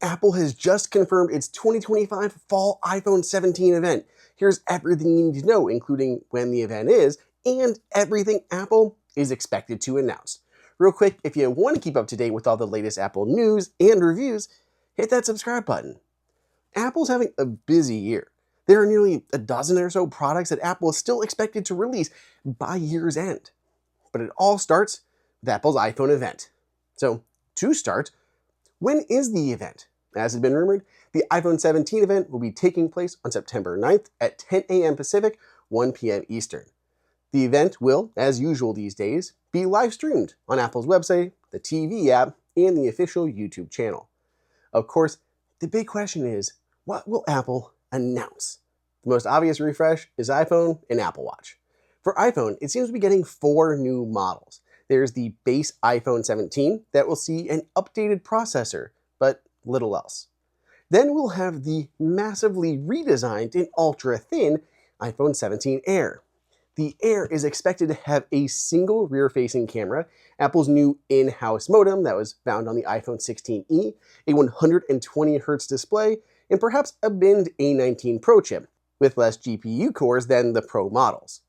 Apple has just confirmed its 2025 fall iPhone 17 event. Here's everything you need to know, including when the event is and everything Apple is expected to announce. Real quick, if you want to keep up to date with all the latest Apple news and reviews, hit that subscribe button. Apple's having a busy year. There are nearly a dozen or so products that Apple is still expected to release by year's end. But it all starts with Apple's iPhone event. So, to start, when is the event? As has been rumored, the iPhone 17 event will be taking place on September 9th at 10 a.m. Pacific, 1 p.m. Eastern. The event will, as usual these days, be live streamed on Apple's website, the TV app, and the official YouTube channel. Of course, the big question is, what will Apple announce? The most obvious refresh is iPhone and Apple Watch. For iPhone, it seems to be getting 4 new models. There's the base iPhone 17 that will see an updated processor, but little else. Then we'll have the massively redesigned and ultra-thin iPhone 17 Air. The Air is expected to have a single rear-facing camera, Apple's new in-house modem that was found on the iPhone 16e, a 120Hz display, and perhaps a binned A19 Pro chip, with less GPU cores than the Pro models.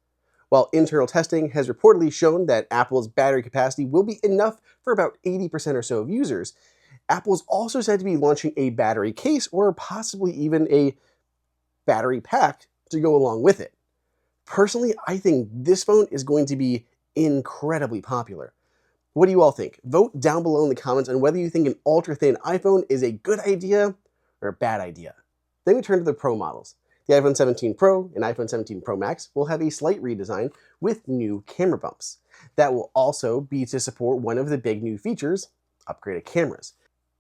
While internal testing has reportedly shown that Apple's battery capacity will be enough for about 80% or so of users, Apple's also said to be launching a battery case or possibly even a battery pack to go along with it. Personally, I think this phone is going to be incredibly popular. What do you all think? Vote down below in the comments on whether you think an ultra-thin iPhone is a good idea or a bad idea. Then we turn to the Pro models. The iPhone 17 Pro and iPhone 17 Pro Max will have a slight redesign with new camera bumps. That will also be to support one of the big new features, upgraded cameras.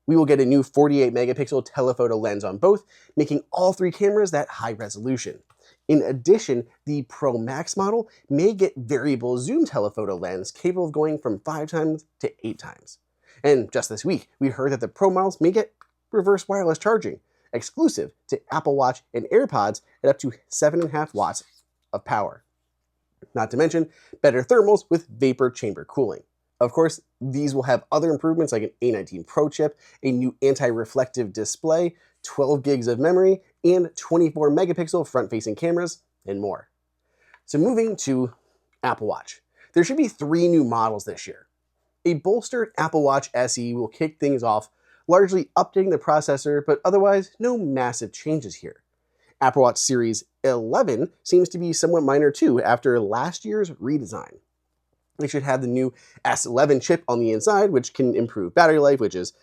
We will get a new 48 megapixel telephoto lens on both, making all 3 cameras that high resolution. In addition, the Pro Max model may get variable zoom telephoto lens capable of going from 5 times to 8 times. And just this week, we heard that the Pro models may get reverse wireless charging, exclusive to Apple Watch and AirPods at up to 7.5 watts of power. Not to mention, better thermals with vapor chamber cooling. Of course, these will have other improvements like an A19 Pro chip, a new anti-reflective display, 12 gigs of memory, and 24 megapixel front-facing cameras, and more. So moving to Apple Watch. There should be 3 new models this year. A bolstered Apple Watch SE will kick things off, largely updating the processor, but otherwise no massive changes here. Apple Watch Series 11 seems to be somewhat minor too after last year's redesign. They should have the new S11 chip on the inside, which can improve battery life, which is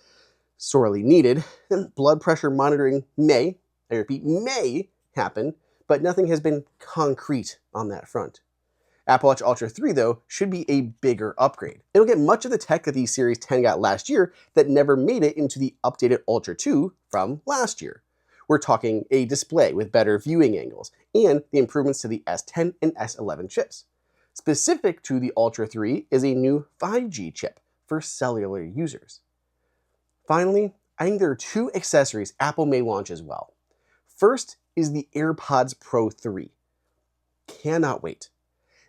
sorely needed. And blood pressure monitoring may, I repeat, may happen, but nothing has been concrete on that front. Apple Watch Ultra 3, though, should be a bigger upgrade. It'll get much of the tech that the Series 10 got last year that never made it into the updated Ultra 2 from last year. We're talking a display with better viewing angles and the improvements to the S10 and S11 chips. Specific to the Ultra 3 is a new 5G chip for cellular users. Finally, I think there are 2 accessories Apple may launch as well. First is the AirPods Pro 3. Cannot wait.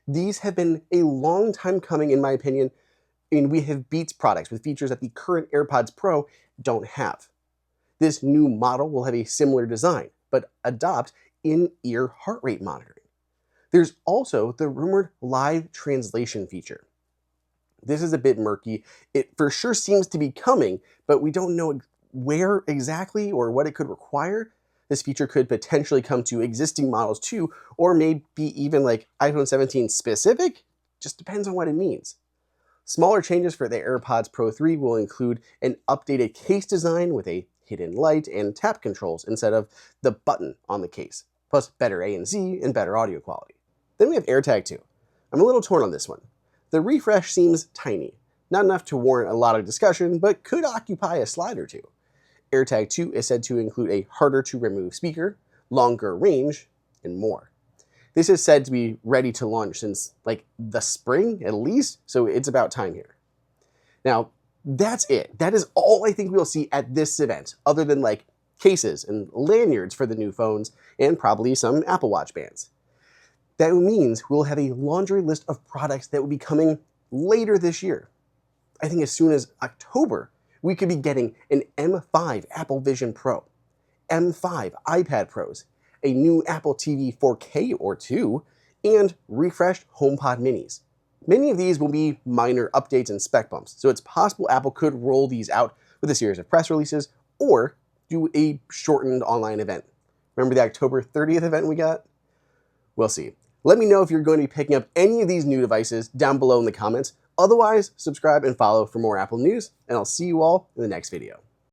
These have been a long time coming in my opinion, and we have Beats products with features that the current AirPods Pro don't have. This new model will have a similar design, but adopt in-ear heart rate monitoring. There's also the rumored live translation feature. This is a bit murky. It for sure seems to be coming, but we don't know where exactly or what it could require. This feature could potentially come to existing models too, or maybe even like iPhone 17 specific. Just depends on what it means. Smaller changes for the AirPods Pro 3 will include an updated case design with a hidden light and tap controls instead of the button on the case, plus better ANC and better audio quality. Then we have AirTag 2. I'm a little torn on this one. The refresh seems tiny, not enough to warrant a lot of discussion, but could occupy a slide or two. AirTag 2 is said to include a harder to remove speaker, longer range, and more. This is said to be ready to launch since like the spring at least, so it's about time here. Now, that's it. That is all I think we'll see at this event, other than like cases and lanyards for the new phones and probably some Apple Watch bands. That means we'll have a laundry list of products that will be coming later this year. I think as soon as October, We could be getting an M5 Apple Vision Pro, M5 iPad Pros, a new Apple TV 4K or 2, and refreshed HomePod minis. Many of these will be minor updates and spec bumps, so it's possible Apple could roll these out with a series of press releases or do a shortened online event. Remember the October 30th event we got? We'll see. Let me know if you're going to be picking up any of these new devices down below in the comments. Otherwise, subscribe and follow for more Apple news, and I'll see you all in the next video.